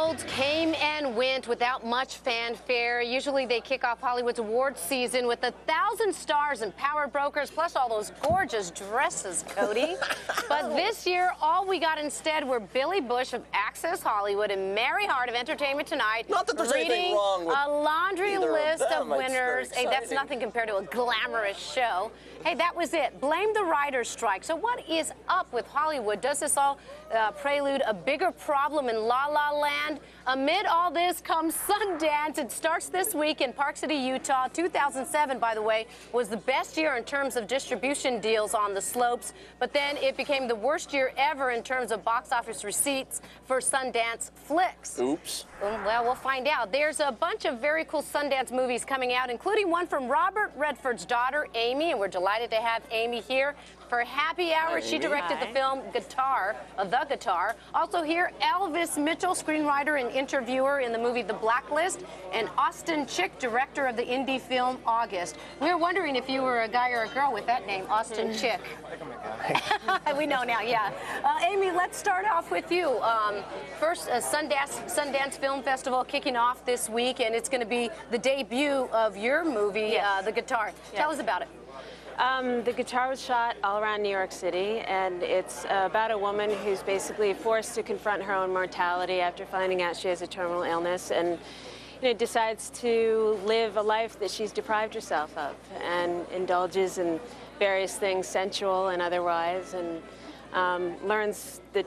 Worlds came and went without much fanfare. Usually they kick off Hollywood's awards season with 1,000 stars and power brokers, plus all those gorgeous dresses, Cody. But this year, all we got instead were Billy Bush of Access Hollywood and Mary Hart of Entertainment Tonight. Not that there's anything wrong with a laundry list of them. winners. Hey, that's nothing compared to a glamorous show. Hey, that was it. Blame the writer's strike. So what is up with Hollywood? Does this all prelude a bigger problem in La La Land? Amid all this comes Sundance. It starts this week in Park City, Utah. 2007, by the way, was the best year in terms of distribution deals on the slopes, but then it became the worst year ever in terms of box office receipts for Sundance flicks. Oops. Well, we'll find out. There's a bunch of very cool Sundance movies coming out, including one from Robert Redford's daughter, Amy, and we're delighted to have Amy here for Happy Hour. She directed the film The Guitar. Also here, Elvis Mitchell, screenwriter and interviewer in the movie The Blacklist, and Austin Chick, director of the indie film August. We were wondering if you were a guy or a girl with that name, Austin Chick. We know now, yeah. Amy, let's start off with you. First, Sundance Film Festival kicking off this week, and it's going to be the debut of your movie, The Guitar. Tell us about it. The Guitar was shot all around New York City, and it's about a woman who's basically forced to confront her own mortality after finding out she has a terminal illness, and decides to live a life that she's deprived herself of, and indulges in various things, sensual and otherwise, and learns the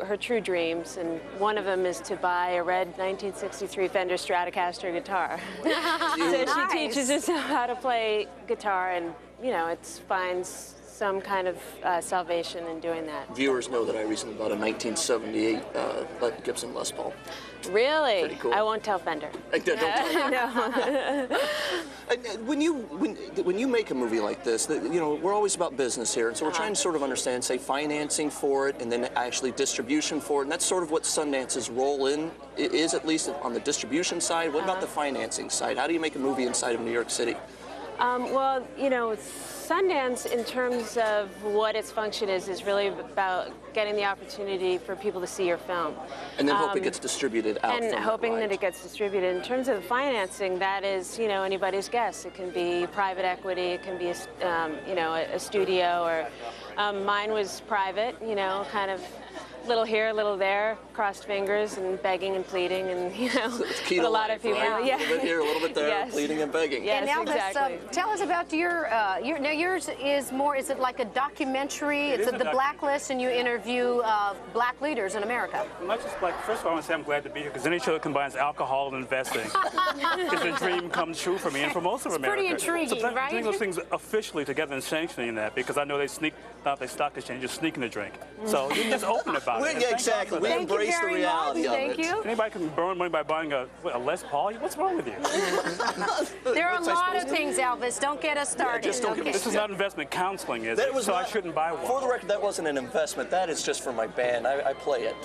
her true dreams, and one of them is to buy a red 1963 Fender Stratocaster guitar. So she teaches herself how to play guitar, and it finds some kind of salvation in doing that. Viewers know that I recently bought a 1978 Gibson Les Paul. Really? Pretty cool. I won't tell Fender. Don't tell No. When you make a movie like this, we're always about business here, and so we're trying to sort of understand, say, financing for it, and then actually distribution for it, and that's sort of what Sundance's role is, at least on the distribution side. What about the financing side? How do you make a movie inside of New York City? Well, Sundance, in terms of what its function is really about getting the opportunity for people to see your film. And then hope it gets distributed out. And hoping that it gets distributed. In terms of the financing, that is, anybody's guess. It can be private equity, it can be, a studio, or mine was private, kind of little here, little there, crossed fingers and begging and pleading, and what a lot of people. Right? Yeah. A little bit here, a little bit there, pleading and begging. Yes, and Elvis, exactly. Tell us about now yours is more, is it like a documentary? It's The Blacklist, and you interview black leaders in America. Not just black. First of all, I want to say I'm glad to be here, because any show that combines alcohol and investing is a dream come true for me and for most of America. Pretty intriguing, so right? Doing those things officially together and sanctioning that, because I know they sneak out the stock exchange, just sneaking a drink. So you're just open about it. Yeah, exactly. We embrace the reality of it. Thank you. Anybody can burn money by buying a Les Paul? What's wrong with you? There are a lot of things, Elvis. Don't get us started. Just don't get me This is not investment counseling, is it? So I shouldn't buy one. For the record, that wasn't an investment. That is just for my band. I play it.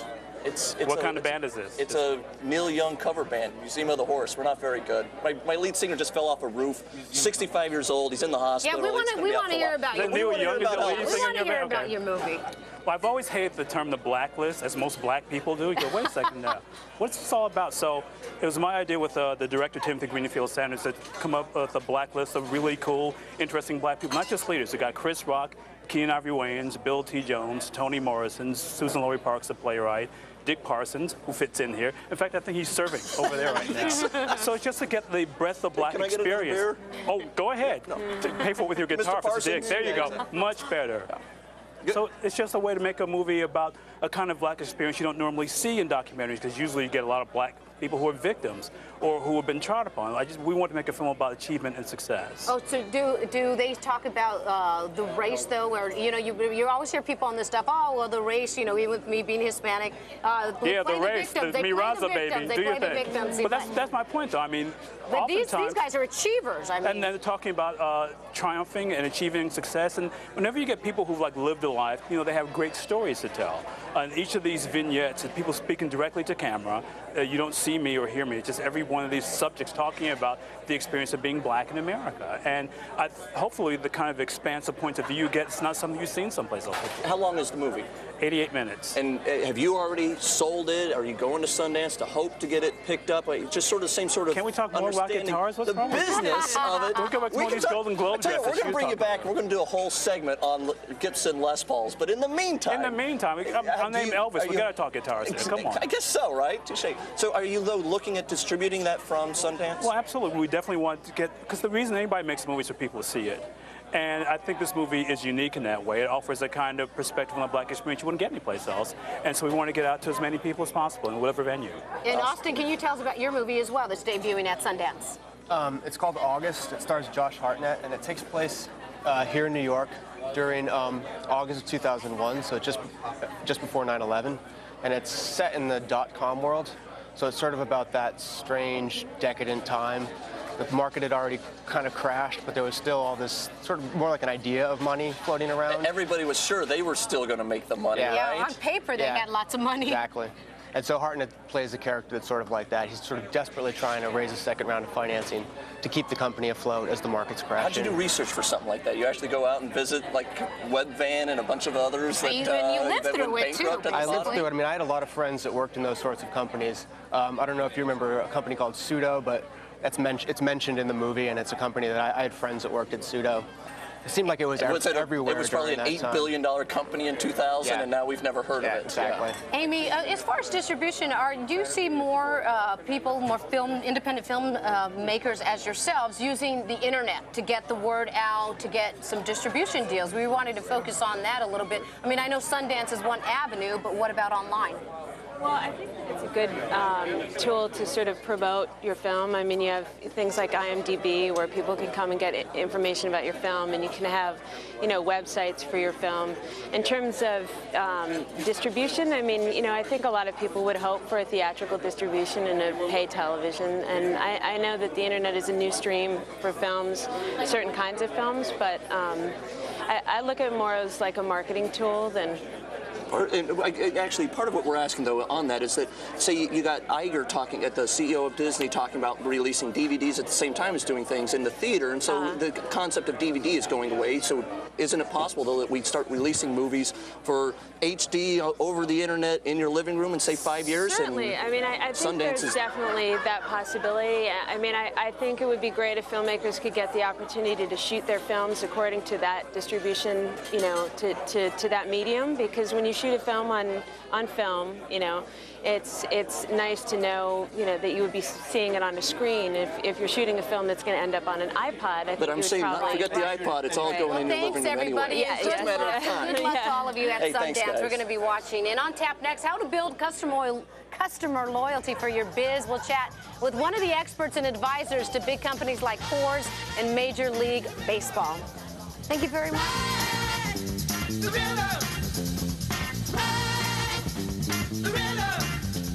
What kind of band is this? It's a Neil Young cover band, Museum of the Horse. We're not very good. My lead singer just fell off a roof, 65 years old. He's in the hospital. Yeah, we want to hear about your movie. Neil Young is the lead singer in your band? We want to hear about your movie. Well, I've always hated the term The Blacklist, as most black people do. You go, wait a second now. What's this all about? So it was my idea with the director, Timothy Greenfield Sanders, to come up with a blacklist of really cool, interesting black people, not just leaders. We got Chris Rock, Keenan Ivory Wayans, Bill T. Jones, Toni Morrison, Susan Laurie Parks, the playwright, Dick Parsons, who fits in here. In fact, I think he's serving over there right now. So it's just to get the breadth of black experience. Oh, go ahead. No. Pay for it with your guitar, Mr. Dick. There you go. Much better. So it's just a way to make a movie about a kind of black experience you don't normally see in documentaries, because usually you get a lot of black people who are victims or who have been trod upon. We want to make a film about achievement and success. Oh, so do they talk about the race, though, where, you always hear people on this stuff, oh, well, the race, even with me being Hispanic, yeah, the race, the Miraza baby, do your thing. But that's my point, though. I mean, but these guys are achievers, I mean. And they're talking about triumphing and achieving success, and whenever you get people who've lived a life, they have great stories to tell. And each of these vignettes, people speaking directly to camera, you don't see me or hear me. It's just every one of these subjects talking about the experience of being black in America. And hopefully the kind of expansive point of view you get, it's not something you've seen someplace else before. How long is the movie? 88 minutes. And have you already sold it? Are you going to Sundance to hope to get it picked up? Like, just sort of the same sort of. Can we talk more about guitars? What's the wrong with business of it? Don't go back to one of these Golden Globe We're going to bring you back. about. We're going to do a whole segment on Gibson Les Pauls. But in the meantime, I'm named Elvis. We got to talk guitars here. Come on. I guess so, right? Touche. So are you though looking at distributing that from Sundance? Well, absolutely. We definitely want to get, because the reason anybody makes movies is for people to see it. And I think this movie is unique in that way. It offers a kind of perspective on the Black experience you wouldn't get anyplace else. And so we want to get out to as many people as possible in whatever venue. And Austin, can you tell us about your movie as well that's debuting at Sundance? It's called August. It stars Josh Hartnett, and it takes place here in New York during August of 2001, so just before 9/11. And it's set in the .com world, so it's sort of about that strange, decadent time. The market had already kind of crashed, but there was still all this sort of more like an idea of money floating around. Everybody was sure they were still going to make the money, Yeah. right? Yeah, on paper they had lots of money. Exactly. And so Hartnett plays a character that's sort of like that. He's sort of desperately trying to raise a second round of financing to keep the company afloat as the market's crashing. How'd you do research for something like that? You actually go out and visit like Webvan and a bunch of others that, You lived that through went it, too, bankrupt at the I lived bottom? through it. I mean, I had a lot of friends that worked in those sorts of companies. I don't know if you remember a company called Pseudo, but it's mentioned in the movie, and it's a company that I had friends that worked at Pseudo. It seemed like it was everywhere. It was probably an $8 billion company in 2000, Yeah. and now we've never heard of it. Exactly. Yeah. Amy, as far as distribution, do you see more people, more independent film makers as yourselves using the internet to get the word out, to get some distribution deals? We wanted to focus on that a little bit. I mean, I know Sundance is one avenue, but what about online? Well, I think that it's a good tool to sort of promote your film. I mean, you have things like IMDb where people can come and get information about your film, and you can have, websites for your film. In terms of distribution, I mean, I think a lot of people would hope for a theatrical distribution and a pay television. And I know that the internet is a new stream for films, certain kinds of films, but I look at it more as like a marketing tool than. Actually, part of what we're asking, though, on that is that, say, you got Iger talking, at the CEO of Disney, talking about releasing DVDs at the same time as doing things in the theater, and so the concept of DVD is going away. So isn't it possible, though, that we start releasing movies for HD over the internet in your living room in, say, 5 years? Certainly. I mean, I think there's definitely that possibility. I mean, I think it would be great if filmmakers could get the opportunity to shoot their films according to that distribution, to that medium, because when you shoot a film on film, it's nice to know, that you would be seeing it on a screen. If you're shooting a film that's going to end up on an iPod, I think but I'm saying, forget the iPod. It's all going in your living room everybody. anyway. It's just a matter of time. Good luck to all of you at Hey, Sundance. thanks, guys. We're going to be watching. And on tap next, how to build customer loyalty for your biz. We'll chat with one of the experts and advisors to big companies like Coors and Major League Baseball. Thank you very much.